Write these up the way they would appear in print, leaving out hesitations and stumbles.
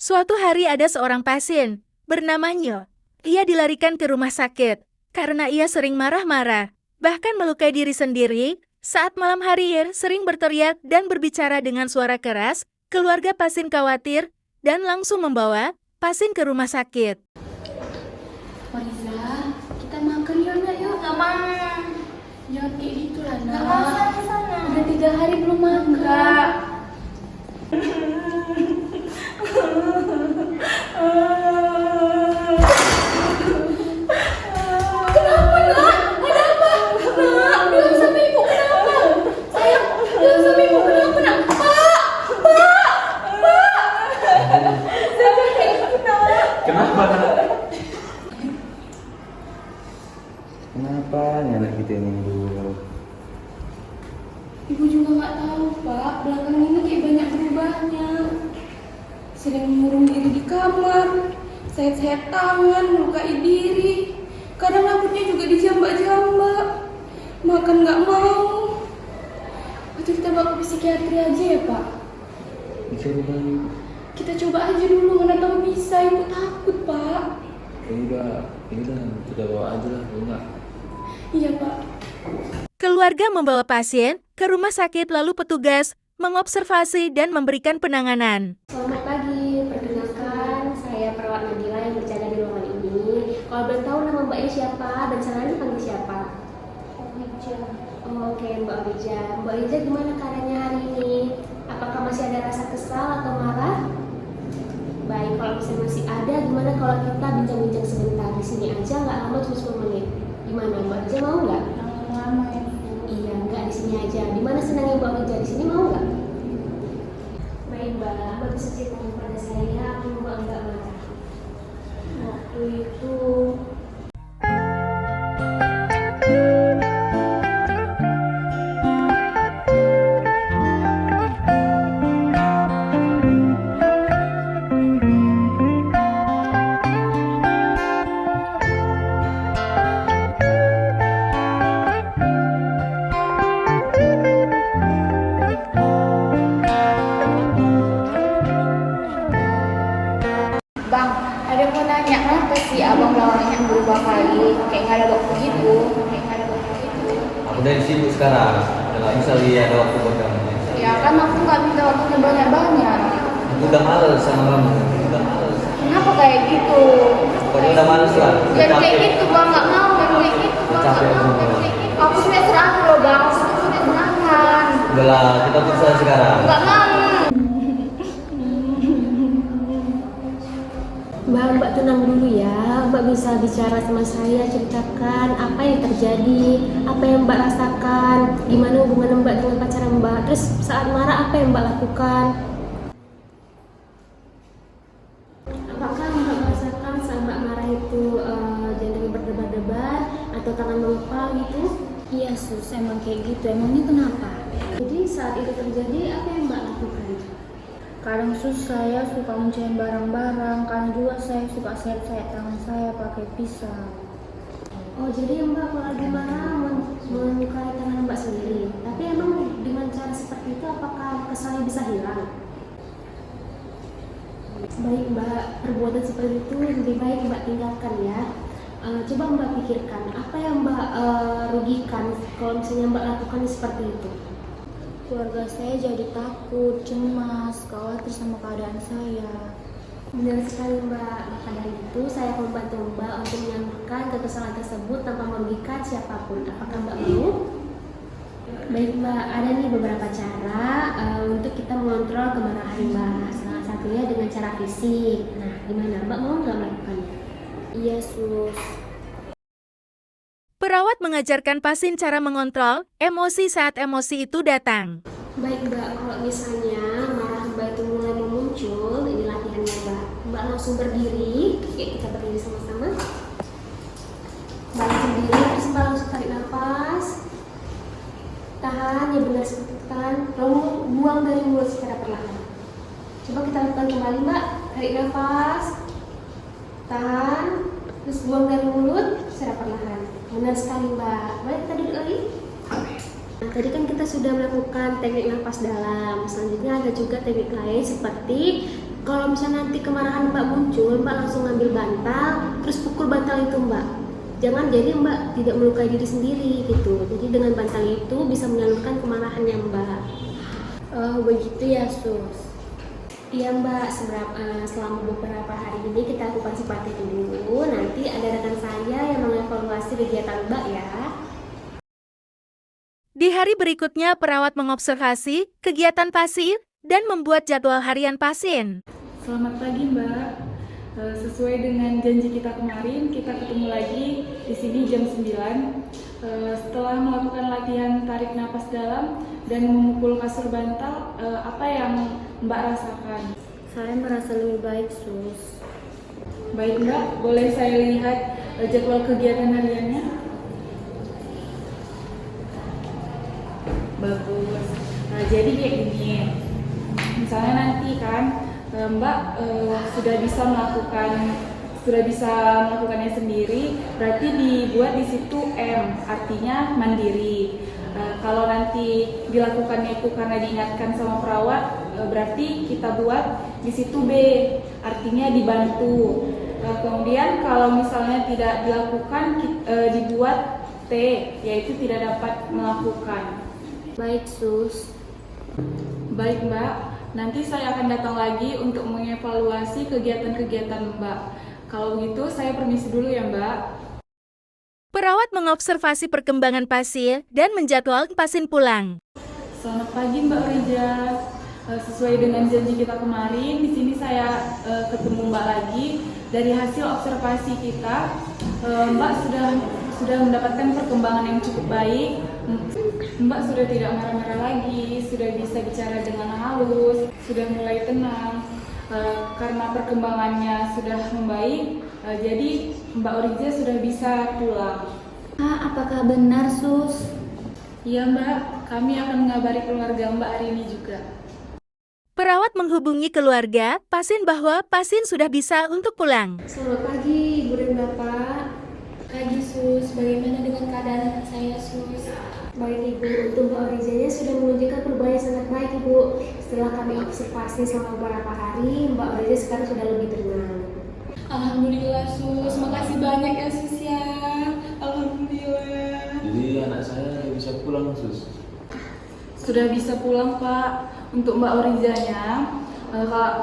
Suatu hari ada seorang pasien, bernama Nyo. Ia dilarikan ke rumah sakit, karena ia sering marah-marah, bahkan melukai diri sendiri. Saat malam hari sering berteriak dan berbicara dengan suara keras, keluarga pasien khawatir dan langsung membawa pasien ke rumah sakit. Mariza, kita makan yuk nak yuk. Gak mau. Jangan kayak gitu lah nak. Gak mau sana. Udah 3 hari belum makan. Enggak. Kenapa nak? Ada apa? Nak, bilang sama ibu kenapa? Sayang, bilang sama ibu kenapa nak? Kenapa nak? Kenapa nih anak kita ini dulu? Ibu juga nggak tahu pak. Belakangan ini kayak banyak berubahnya. Sering mengurung diri di kamar, sayat-sayat tangan, melukai diri. Kadang rambutnya juga dijambak-jambak. Makan nggak mau. Atau kita bawa ke psikiatri aja ya pak? Bisa dibantu. Kita coba aja dulu, mana tahu bisa. Ibu takut pak. Ya udah, kita bawa aja lah, enggak. Iya pak. Keluarga membawa pasien ke rumah sakit lalu petugas mengobservasi dan memberikan penanganan. Selamat pagi, perkenalkan saya perawat Nabila yang berjaga di ruangan ini. Kalau boleh tahu nama mbaknya siapa dan sananya panggil siapa? Wija. Oh, oke Mbak Wija. Mbak Wija gimana keadaannya hari ini? Apakah masih ada rasa kesal atau marah? Baik, kalau misalnya masih ada, gimana kalau kita bincang-bincang sebentar di sini aja, nggak lama cuma 10 menit. Gimana Mbak Wija mau nggak? Lama ya. Iya, nggak di sini aja. Di mana senangnya Mbak Wija? Di sini mau nggak? Baik Mbak bisa ceritakan pada saya apa yang Mbak nggak marah? Waktu itu Bang, ada yang mau nanya kenapa sih abang lawannya berubah kali? Kayak nggak ada waktu gitu. Aku udah sibuk sekarang. Kalau misalnya ada waktu buat kamu. Ya kan aku nggak minta waktunya banyak-banyak. Aku udah males sama kamu. Udah males. Kenapa kayak gitu? Pokoknya udah males lah. Udah Jangan kayak capek. gitu bang, nggak mau. Jangan kayak gitu bang, Capek nggak mau. aku. Jangan kayak gitu. Aku semester akhir loh bang, aku semester makan. Udah lah, kita putus aja sekarang. Nggak mau. Mbak tenang dulu ya. Mbak bisa bicara sama saya, ceritakan apa yang terjadi, apa yang Mbak rasakan, gimana hubungan Mbak dengan pacar Mbak. Terus saat marah apa yang Mbak lakukan? Apakah Mbak merasakan saat Mbak marah itu jantungnya berdebar-debar atau tangan mengepal gitu? iya sus, emang kayak gitu. Emangnya kenapa? Jadi saat itu terjadi apa yang Mbak lakukan? Kadang sus saya suka mencain barang-barang, kadang juga saya suka sayat-sayat tangan saya pakai pisau. Oh jadi Mbak kalau lagi marah melukai tangan Mbak sendiri. Tapi emang dengan cara seperti itu apakah kesalnya bisa hilang? Baik Mbak, perbuatan seperti itu lebih baik Mbak tinggalkan ya. Coba Mbak pikirkan apa yang Mbak rugikan kalau misalnya Mbak lakukan seperti itu. Keluarga saya jadi takut, cemas, khawatir sama keadaan saya. Benar sekali Mbak, maka dari itu saya akan membantu Mbak untuk menyambutkan kesalahan tersebut tanpa merugikan siapapun. Apakah Mbak mau? Baik Mbak, ada nih beberapa cara untuk kita mengontrol kemarahan Mbak. Salah satunya dengan cara fisik. Nah, gimana Mbak mau nggak melakukannya? Iya sus. Perawat mengajarkan pasien cara mengontrol emosi saat emosi itu datang. Baik Mbak, kalau misalnya marah Mbak itu mulai memuncul, ini latihannya Mbak. Mbak langsung berdiri, oke kita berdiri sama-sama. Mbak langsung berdiri, terus Mbak langsung tarik nafas. Tahan, ya benar seperti tahan, lalu buang dari mulut secara perlahan. Coba kita lakukan kembali Mbak, tarik nafas. Tahan, terus buang dari mulut secara perlahan. Benar sekali Mbak, boleh kita duduk lagi? Nah, tadi kan kita sudah melakukan teknik nafas dalam. Selanjutnya ada juga teknik lain seperti Kalau misalnya nanti kemarahan Mbak muncul, Mbak langsung ambil bantal, terus pukul bantal itu Mbak. Jangan jadi Mbak tidak melukai diri sendiri gitu. Jadi dengan bantal itu bisa menyalurkan kemarahannya Mbak. Oh begitu ya sus. Iya Mbak, selama beberapa hari ini kita lakukan seperti itu dulu. Nanti ada rekan saya yang mengevaluasi kegiatan Mbak ya. Di hari berikutnya, perawat mengobservasi kegiatan pasien dan membuat jadwal harian pasien. Selamat pagi Mbak. Sesuai dengan janji kita kemarin, kita ketemu lagi di sini jam 9. Setelah melakukan latihan tarik napas dalam dan memukul kasur bantal, apa yang Mbak rasakan? Saya merasa lebih baik sus. Baik Mbak, boleh saya lihat jadwal kegiatan hariannya? Bagus. Nah, jadi kayak gini. Misalnya nanti kan Mbak sudah bisa melakukannya sendiri, berarti dibuat di situ M, artinya mandiri. Kalau nanti dilakukannya itu karena diingatkan sama perawat, berarti kita buat di situ B, artinya dibantu. Kemudian kalau misalnya tidak dilakukan, dibuat T, yaitu tidak dapat melakukan. Baik sus. Baik Mbak, nanti saya akan datang lagi untuk mengevaluasi kegiatan-kegiatan Mbak. Kalau begitu saya permisi dulu ya Mbak. Perawat mengobservasi perkembangan pasien dan menjadwalkan pasien pulang. Selamat pagi Mbak Rija. Sesuai dengan janji kita kemarin, di sini saya ketemu Mbak lagi. Dari hasil observasi kita, Mbak sudah mendapatkan perkembangan yang cukup baik. Mbak sudah tidak marah-marah lagi, sudah bisa bicara dengan halus, sudah mulai tenang. Karena perkembangannya sudah membaik, jadi Mbak Orija sudah bisa pulang. Apakah benar sus? Iya Mbak, kami akan mengabari keluarga Mbak hari ini juga. Perawat menghubungi keluarga pasien bahwa pasien sudah bisa untuk pulang. Selamat pagi Ibu dan Bapak. Pagi sus, bagaimana dengan keadaan anak saya sus? Baik Ibu, untuk Mbak Orizanya sudah menunjukkan perubahan yang sangat baik Ibu. Setelah kami observasi selama beberapa hari, Mbak Oriza sekarang sudah lebih tenang. Alhamdulillah sus, makasih banyak ya sus ya. Alhamdulillah. Jadi anak saya bisa pulang sus. Sudah bisa pulang Pak. Untuk Mbak Orizanya,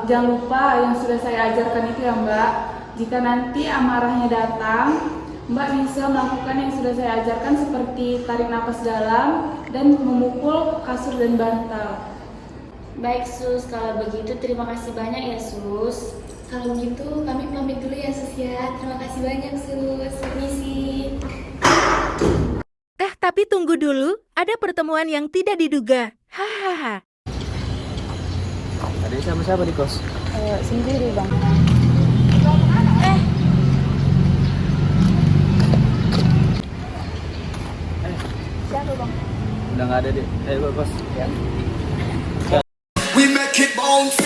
jangan lupa yang sudah saya ajarkan itu ya Mbak. Jika nanti amarahnya datang, Mbak bisa melakukan yang sudah saya ajarkan seperti tarik napas dalam dan memukul kasur dan bantal. Baik sus, kalau begitu terima kasih banyak ya sus. Kalau begitu kami pamit dulu ya sus ya. Terima kasih banyak sus. Permisi. Tapi tunggu dulu, ada pertemuan yang tidak diduga. Hahaha. Ada sama siapa di kos? Sendiri bang. Siapa bang? Udah nggak ada deh. Ayo kos. Ya. We make it bounce.